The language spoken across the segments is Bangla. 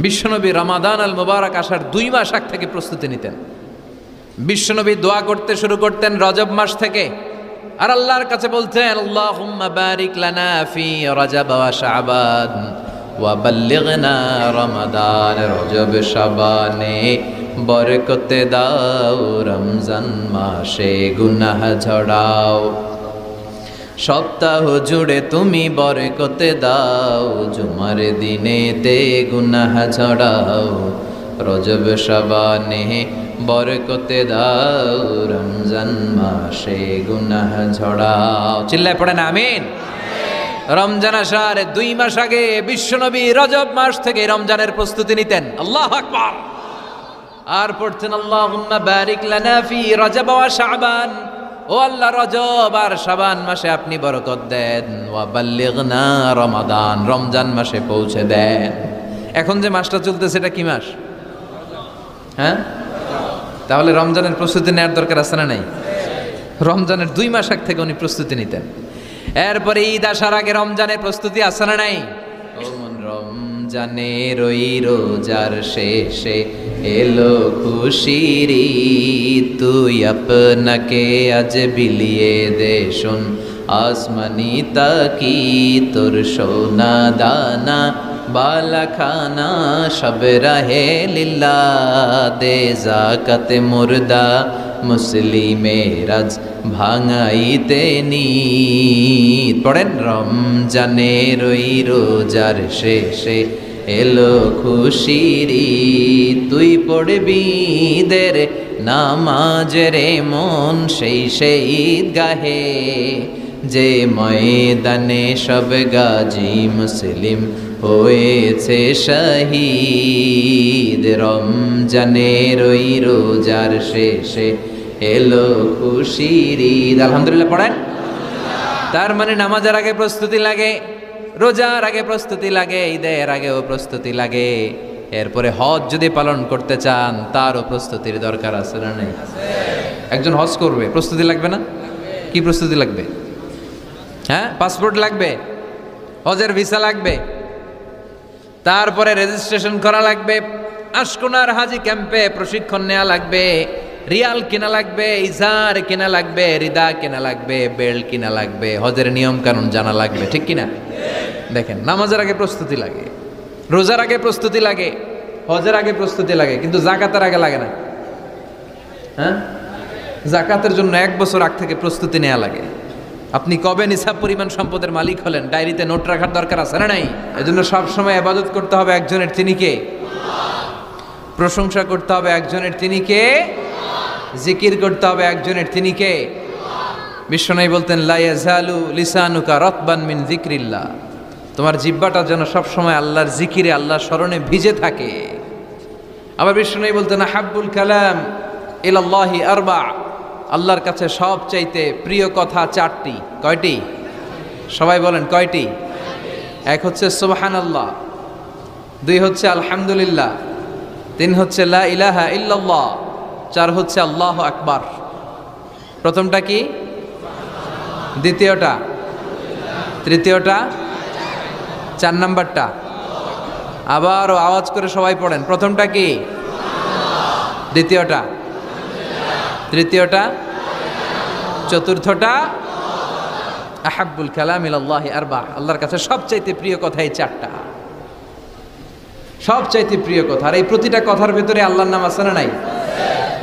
বিশ্বনবী রমাদান আল মুবারক আসার 2 মাস আগ থেকে প্রস্তুতি নিতেন। বিশ্বনবী দোয়া করতে শুরু করতেন রজব মাস থেকে, আর আল্লাহর কাছে বলতেন আল্লাহুম্মা বারিক লানা ফি রজব ওয়া শাবান ওয়া বাল্লিগনা রমাদান। রজব শাবানে বরকতে দাও, রমজান মাসে গুনাহ ঝরাও। সপ্তাহ জুড়ে তুমি বরকতে দাও, জুমার দিনেতে গুনাহ ঝরাও। রজব শাবানে বরকতে দাও, রমজান মাসে গুনাহ ঝরাও। চিল্লায় পড়েন আমিন। রমজান আসার 2 মাস আগে বিশ্বনবী রজব মাস থেকে রমজানের প্রস্তুতি নিতেন। আল্লাহু আকবার। আর পড়তেন আল্লাহুম্মা বারিক লানা ফি রজব ওয়া শাবান। ও আল্লাহ, রজব আর শাবান মাসে আপনি বরকত দেন। ওয়া বাল্লিগনা রমাদান, রমজান মাসে পৌঁছে দেন। এখন যে মাসটা চলতেছে এটা কি মাস? হ্যাঁ, তাহলে রমজানের প্রস্তুতি নেওয়ার দরকার আছে না নাই? রমজানের 2 মাস আগ থেকে উনি প্রস্তুতি নিতেন। এরপরে ঈদ আসার আগে রমজানের প্রস্তুতি আছে না নাই? রমজানের ওই রোজার শেষে এলো খুশির ঈদ, তুই আপনাকে আজ বিলিয়ে দে শোন আসমানি তাকি। তোর সোনা দানা বালা খানা সব রাহে লিল্লা, দে জাকাতে মুর্দা মুসলিমের আজ ভাঙাইতে নিত। পড়েন রমজানের ওই রোজার শেষে এলো খুশির ঈদ, তুই পড়বি দের নামাজ রে মন সেই ঈদগাহে, যে ময়দানে সব গাজী মুসলিম হয়েছে শহীদ। রমজানের ওই রোজার শেষে এলো খুশির ঈদ। আলহামদুলিল্লাহ পড়েন। তার মানে নামাজের আগে প্রস্তুতি লাগে, রোজার আগে প্রস্তুতি লাগে, ঈদের আগেও প্রস্তুতি লাগে। এরপরে হজ যদি পালন করতে চান তারও প্রস্তুতির দরকার আছে না নেই? একজন হজ করবে, প্রস্তুতি লাগবে না? কি প্রস্তুতি লাগবে? হ্যাঁ, পাসপোর্ট লাগবে, হজের ভিসা লাগবে, তারপরে রেজিস্ট্রেশন করা লাগবে, আশকোনার হাজি ক্যাম্পে প্রশিক্ষণ নেওয়া লাগবে, রিয়াল কিনা লাগবে, ইজার কিনা লাগবে, রিদা কিনা লাগবে, বেল্ট কিনা লাগবে, হজের নিয়ম কানুন জানা লাগবে, ঠিক কিনা? দেখেন, নামাজের আগে প্রস্তুতি লাগে, রোজার আগে প্রস্তুতি লাগে, হজের আগে প্রস্তুতি লাগে, কিন্তু জাকাতের আগে লাগে না। হ্যাঁ, জাকাতের জন্য 1 বছর আগ থেকে প্রস্তুতি নেওয়া লাগে। আপনি কবে নিসাব পরিমাণ সম্পদের মালিক হলেন ডায়েরিতে নোট রাখার দরকার আছে না নাই? এজন্য সবসময় ইবাদত করতে হবে একজনের, তিনি কে? প্রশংসা করতে হবে একজনের, তিনি কে? জিকির করতে হবে একজনের, তিনি কে? বিশ্বনবী বলতেন লা ইয়াজালু লিসানুকা রাতবান মিন যিকরিল্লাহ, তোমার জিহ্বাটা যেন সবসময় আল্লাহর জিকিরে, আল্লাহর স্মরণে ভিজে থাকে। আবার বিশ্বনবী বলতেন হাব্বুল কালাম ইলাল্লাহি আরবা, আল্লাহর কাছে সবচাইতে প্রিয় কথা 4টি। কয়টি? সবাই বলেন কয়টি? 1 হচ্ছে সুবহানাল্লাহ, 2 হচ্ছে আলহামদুলিল্লাহ, 3 হচ্ছে লা ইলাহা ইল্লাল্লাহ, 4 হচ্ছে আল্লাহু আকবার। প্রথমটা কি? দ্বিতীয়টা? তৃতীয়টা? 4 নাম্বারটা? আবারও আওয়াজ করে সবাই পড়েন। প্রথমটা কি? দ্বিতীয়টা? তৃতীয়টা? চতুর্থটা? আহাব্বুল কালাম ইলাল্লাহি আরবা, আল্লাহর কাছে সবচাইতে প্রিয় কথা এই 4টা, সবচাইতে প্রিয় কথা। আর এই প্রতিটা কথার ভেতরে আল্লাহর নাম আছে না নাই?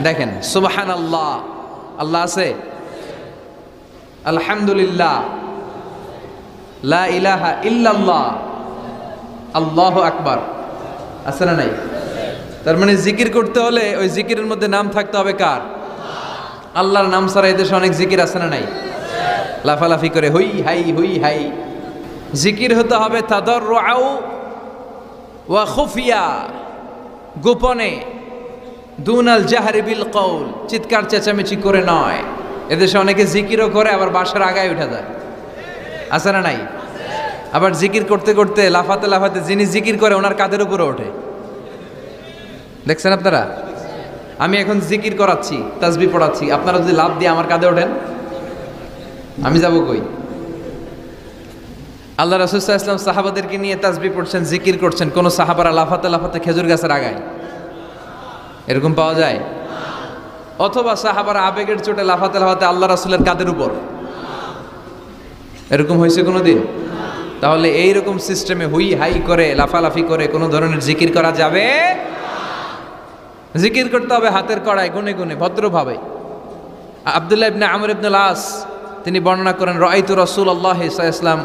দেখেন, সুবহানাল্লাহ আল্লাহ আছে, আলহামদুলিল্লাহ, লা ইলাহা ইল্লাল্লাহ, আল্লাহু আকবার আছে না নাই? তার মানে জিকির করতে হলে ওই জিকিরের মধ্যে নাম থাকতে হবে কার? আল্লাহর নাম ছাড়া এদেশে অনেক জিকির আছে না নাই? লাফালাফি করে হুই হাই হুই হাই। জিকির হতে হবে তাদাররুআ ওয়া খুফিয়া, গোপনে, দুনাল জাহরি বিল কওল, চিৎকার চেঁচামেচি করে নয়। এদেশে অনেকে জিকিরও করে আবার বাসার আগায় উঠে যায়, আছে না নাই? আবার জিকির করতে করতে লাফাতে লাফাতে যিনি জিকির করে ওনার কাঁধের উপরে ওঠে, দেখছেন আপনারা? আমি এখন জিকির করাচ্ছি, তাসবিহ পড়াচ্ছি, আপনারা যদি লাফ দিয়ে আমার কাঁধে ওঠেন আমি যাব কই? আল্লাহ রাসূল সাল্লাল্লাহু আলাইহি ওয়াসাল্লাম সাহাবাদেরকে নিয়ে তাসবিহ পড়ছেন, জিকির করছেন, কোন সাহাবারা লাফাতে লাফাতে খেজুর গাছের আগায়? এরকম পাওয়া যায়? অথবা সাহাবারা আবেগের চোটে লাফাতে লাফাতে আল্লাহ রাসূলের কাঁধের উপর, এরকম হয়েছে কোনোদিন? তাহলে এইরকম সিস্টেমে হুই হাই করে লাফালাফি করে কোনো ধরনের জিকির করা যাবে? জিকির করতে হবে হাতের কড়ায়, গুনে গুনে, ভদ্রভাবে। আব্দুল্লাহ ইবনে আমর ইবনে আস তিনি বর্ণনা করেন, রাআইতু রাসূলুল্লাহ সাল্লাল্লাহু আলাইহি ওয়াসাল্লাম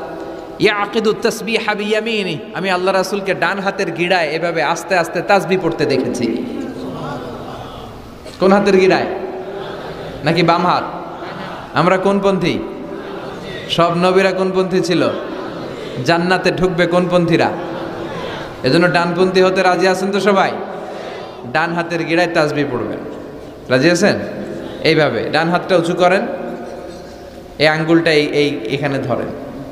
ইয়াকিদু তাসবিহা বিয়ামিনি, আমি আল্লাহ রাসূলকে ডান হাতের গিড়ায় এভাবে আস্তে আস্তে তাসবিহ পড়তে দেখেছি। কোন হাতের গিড়ায়? নাকি বাম হাত? আমরা কোন পন্থী? সব নবীরা কোন পন্থী ছিল? জান্নাতে ঢুকবে কোন পন্থীরা? এজন্য ডানপন্থী হতে রাজি আছেন তো সবাই? ডান হাতের গিড়ায় তাসবিহ পড়বেন, রাজি আছেন? এইভাবে ডান হাতটা উঁচু করেন, এই আঙ্গুলটা এই এখানে ধরেন,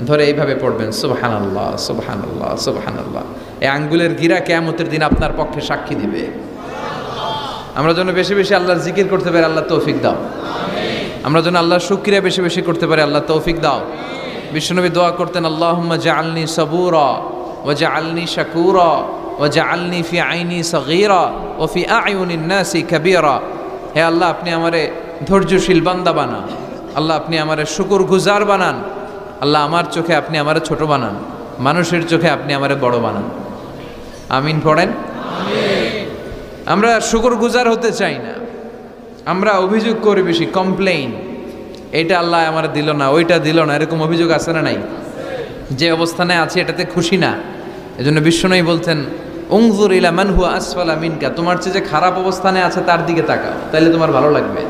ধরে এইভাবে পড়বেন সুবহানাল্লাহ সুবহানাল্লাহ সুবহানাল্লাহ। এই আঙ্গুলের গিরা কিয়ামতের দিন আপনার পক্ষে সাক্ষী দিবে। আমরা যেন বেশি বেশি আল্লাহর জিকির করতে পারি, আল্লাহ তৌফিক দাও। আমরা যেন আল্লাহর শুকরিয়া বেশি বেশি করতে পারি, আল্লাহ তৌফিক দাও। বিশ্বনবী দোয়া করতেন, আল্লাহুম্মা জাআলনি সাবুরা ওয়া জাআলনি শাকুরা ওয়া জাআলনি ফি আইনি সগীরা ওয়া ফি আ'য়ুনিন নাসি কাবীরা। হে আল্লাহ, আপনি আমারে ধৈর্যশীল বান্দা বানান, আল্লাহ আপনি আমারে শুকরগুজার বানান, আল্লাহ আমার চোখে আপনি আমারে ছোট বানান, মানুষের চোখে আপনি আমারে বড় বানান। আমিন পড়েন। আমরা শুকরগুজার হতে চাই না, আমরা অভিযোগ করি বেশি, কমপ্লেইন, এটা আল্লাহ আমার দিল না, ওইটা দিল না, এরকম অভিযোগ আছে না নাই? যে অবস্থানে আছে এটাতে খুশি না। এজন্য বিশ্বনবী বলতেন, উনজুর ইলা মান হুয়া আসফালা মিনকা, তোমার চেয়ে যে খারাপ অবস্থানে আছে তার দিকে তাকাও, তাহলে তোমার ভালো লাগবে।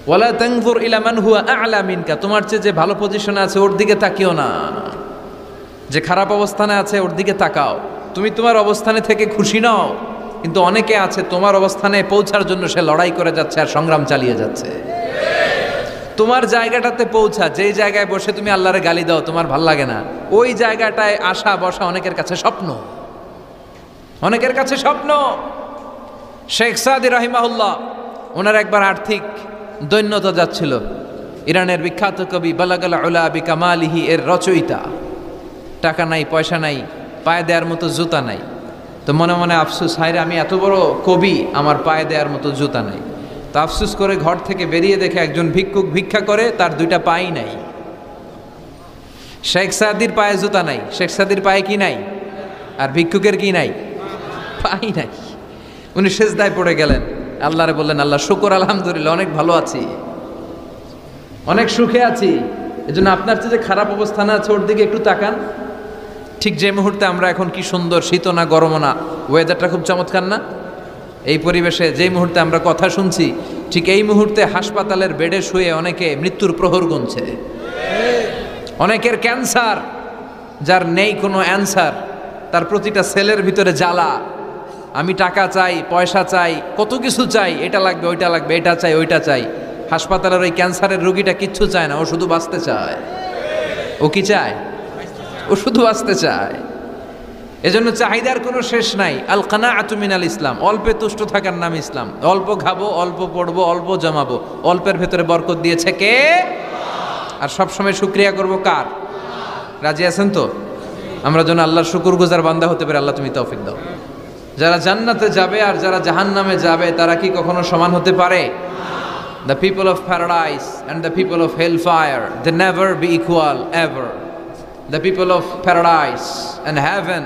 ওয়ালা তানজুর ইলা মান হুয়া আ'লা মিনকা, তোমার চেয়ে যে ভালো পজিশনে আছে ওর দিকে তাকিও না, যে খারাপ অবস্থানে আছে ওর দিকে তাকাও। তুমি তোমার অবস্থানে থেকে খুশি নাও, কিন্তু অনেকে আছে তোমার অবস্থানে পৌঁছার জন্য সে লড়াই করে যাচ্ছে আর সংগ্রাম চালিয়ে যাচ্ছে। তোমার জায়গাটাতে পৌঁছা, যেই জায়গায় বসে তুমি আল্লাহরে গালি দাও তোমার ভাল লাগে না, ওই জায়গাটায় আসা বসা অনেকের কাছে স্বপ্ন, অনেকের কাছে স্বপ্ন। শেখ সাদি রাহিমাহুল্লাহ, ওনার একবার আর্থিক দৈন্যতা যাচ্ছিল। ইরানের বিখ্যাত কবি বালাগাল উলা বিকামালিহি এর রচয়িতা, টাকা নাই, পয়সা নাই, পায়ে দেওয়ার মতো জুতা নাই। তো মনে মনে আফসোস, হায়রে আমি এত বড় কবি, আমার পায়ে দেওয়ার মতো জুতা নাই। তো আফসোস করে ঘর থেকে বেরিয়ে দেখে একজন ভিক্ষুক ভিক্ষা করে, তার দুইটা পাই নাই। শেখ সাদির পায়ে জুতা নাই, শেখ সাদির পায়ে কি নাই? আর ভিক্ষুকের কি নাই? পাই নাই। উনি সেজদায় পড়ে গেলেন, আল্লাহরে বললেন, আল্লাহ শুকর, আলহামদুলিল্লাহ অনেক ভালো আছি, অনেক সুখে আছি। এজন্য আপনার চেয়ে যে খারাপ অবস্থানে আছে ওর দিকে একটু তাকান। ঠিক যে মুহূর্তে আমরা এখন কি সুন্দর, শীত না গরম না, ওয়েদারটা খুব চমৎকার না? এই পরিবেশে যেই মুহূর্তে আমরা কথা শুনছি, ঠিক এই মুহূর্তে হাসপাতালের বেডে শুয়ে অনেকে মৃত্যুর প্রহর গুনছে। অনেকের ক্যান্সার, যার নেই কোনো অ্যান্সার, তার প্রতিটা সেলের ভিতরে জ্বালা, আমি টাকা চাই, পয়সা চাই, কত কিছু চাই, এটা লাগবে, ওইটা লাগবে, এটা চাই, ওইটা চাই। হাসপাতালের ওই ক্যান্সারের রোগীটা কিচ্ছু চায় না, ও শুধু বাঁচতে চায়। ও কি চায়? ও শুধু বাঁচতে চায়। এজন্য চাহিদার কোনো শেষ নাই। আল কানাআতু মিনাল ইসলাম, অল্পে তুষ্ট থাকার নাম ইসলাম। অল্প খাবো, অল্প পড়বো, অল্প জমাবো, অল্পের ভেতরে বরকত দিয়েছে কে? আর সবসময় শুকরিয়া করবো কার? রাজি আছেন তো? আমরা যেন আল্লাহর শুকরগুজার বান্দা হতে পারি, আল্লাহ তুমি তৌফিক দাও। যারা জান্নাতে যাবে আর যারা জাহান্নামে যাবে তারা কি কখনো সমান হতে পারে? The people of paradise and the people of hellfire, they never be equal ever. The people of paradise and heaven,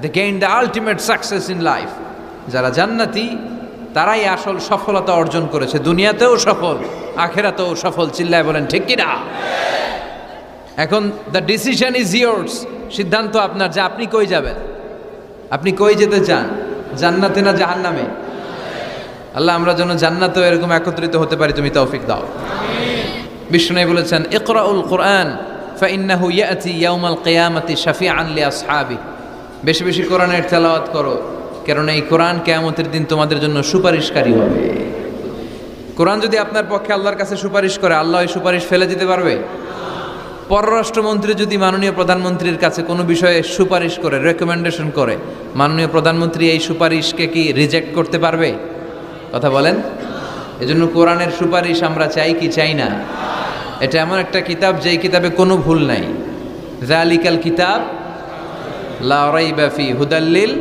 they gain the ultimate success in life. যারা জান্নাতি তারাই আসল সফলতা অর্জন করেছে, দুনিয়াতেও সফল, আখিরাতেও সফল। চিল্লায় বলেন ঠিক কি না? এখন the decision is yours, সিদ্ধান্ত আপনার যে আপনি কই যাবেন, আপনি কই যেতে চান, জান্নাতে না জাহান্নামে? আল্লাহ আমরা যেন জান্নাতেও এরকম একত্রিত হতে পারি, তুমি তৌফিক দাও। বিষ্ণু বলেছেন, ইকরাউল কুরআন ফাইন্নাহু ইয়াতি ইয়াউমাল কিয়ামাতি শাফিআন লিআসহাবি, বেশি বেশি কোরআনের তেলাওয়াত করো, কারণ এই কোরআন কিয়ামতের দিন তোমাদের জন্য সুপারিশকারী হবে। কোরআন যদি আপনার পক্ষে আল্লাহর কাছে সুপারিশ করে, আল্লাহ এই সুপারিশ ফেলে দিতে পারবে? পররাষ্ট্রমন্ত্রী যদি মাননীয় প্রধানমন্ত্রীর কাছে কোনো বিষয়ে সুপারিশ করে, রেকমেন্ডেশন করে, মাননীয় প্রধানমন্ত্রী এই সুপারিশকে কি রিজেক্ট করতে পারবে? কথা বলেন। এজন্য কোরআনের সুপারিশ আমরা চাই কি চাই না? এটা এমন একটা কিতাব যেই কিতাবে কোনো ভুল নাই, যালিকাল কিতাব লা রাইবা ফি হুদাল লিল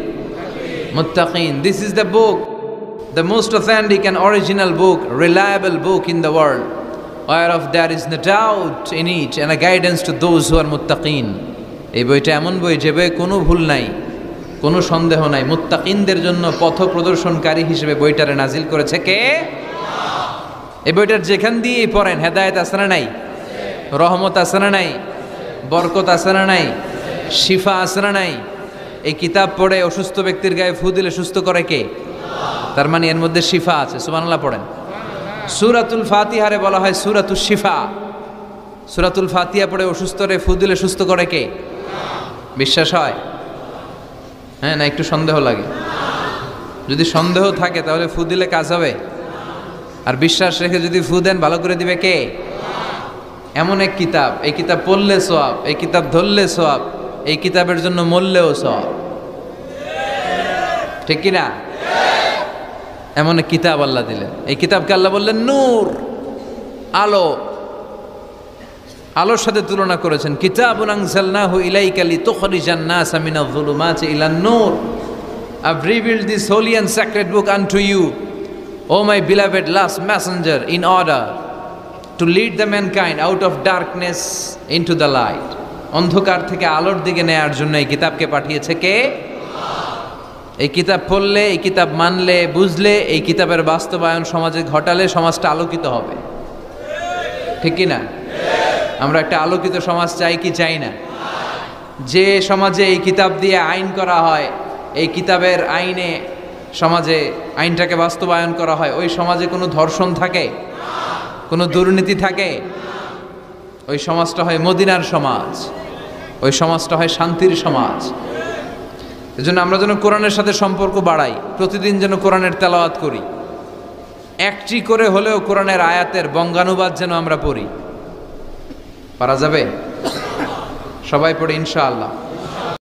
মুত্তাকিন। This is the book, the most authentic and original book, reliable book in the world, whereof there is no doubt in it and a guidance to those who are muttaqin. এই বইটা এমন বই যে বইয়ে কোনো ভুল নাই, কোনো সন্দেহ নাই। মুত্তাকিনদের জন্য পথ প্রদর্শনকারী হিসেবে বইটারে নাজিল করেছে কে? এই বইটার যেখান দিয়েই পড়েন হেদায়েত আছে না নাই, রহমত আছে না নাই, বরকত আছে না নাই, শিফা আছে না নাই। এই কিতাব পড়ে অসুস্থ ব্যক্তির গায়ে ফু দিলে সুস্থ করে কে? তার মানে এর মধ্যে শিফা আছে। সুবহানাল্লাহ পড়েন। সূরাতুল ফাতিহারে বলা হয় সূরাতুশ শিফা। সূরাতুল ফাতিহা পড়ে অসুস্থরে ফু দিলে সুস্থ করে কে? বিশ্বাস হয়? হ্যাঁ, না একটু সন্দেহ লাগে? যদি সন্দেহ থাকে তাহলে ফু দিলে কাজ হবে? আর বিশ্বাস রেখে যদি ফু দেন ভালো করে দিবে কে? এমন এক কিতাব, এই কিতাব পড়লে সওয়াব, এই কিতাব ধরলে সওয়াব, এই কিতাবের জন্য মরলেও সওয়াব। ঠিক কি না? এমন এক কিতাব আল্লাহ দিলেন। এই কিতাবকে আল্লাহ বললেন নূর, আলো। আলোর সাথে তুলনা করেছেন। কিতাবুন আনজালনাহু ইলাইকা লিতুখরিজান NASA Minaj যুলুমাতি ইলান Noor. I've revealed this holy and sacred book unto you, O my beloved last messenger, in order to lead the mankind out of darkness into the light. অন্ধকার থেকে আলোর দিকে নেয়ার জন্য এই কিতাবকে পাঠিয়েছে কে? এই কিতাব পড়লে, এই কিতাব মানলে, বুঝলে, এই কিতাবের বাস্তবায়ন সমাজে ঘটালে সমাজটা আলোকিত হবে। ঠিক কি না? আমরা একটা আলোকিত সমাজ চাই কি চাই না? যে সমাজে এই কিতাব দিয়ে আইন করা হয়, এই কিতাবের আইনে সমাজে আইনটাকে বাস্তবায়ন করা হয়, ওই সমাজে কোনো ধর্ষণ থাকে, কোনো দুর্নীতি থাকে? ওই সমাজটা হয় মদিনার সমাজ, ওই সমাজটা হয় শান্তির সমাজ। এজন্য আমরা যেন কোরআনের সাথে সম্পর্ক বাড়াই, প্রতিদিন যেন কোরআনের তেলাওয়াত করি, একটি করে হলেও কোরআনের আয়াতের বঙ্গানুবাদ যেন আমরা পড়ি। পারা যাবে? সবাই পড়ে ইনশাআল্লাহ।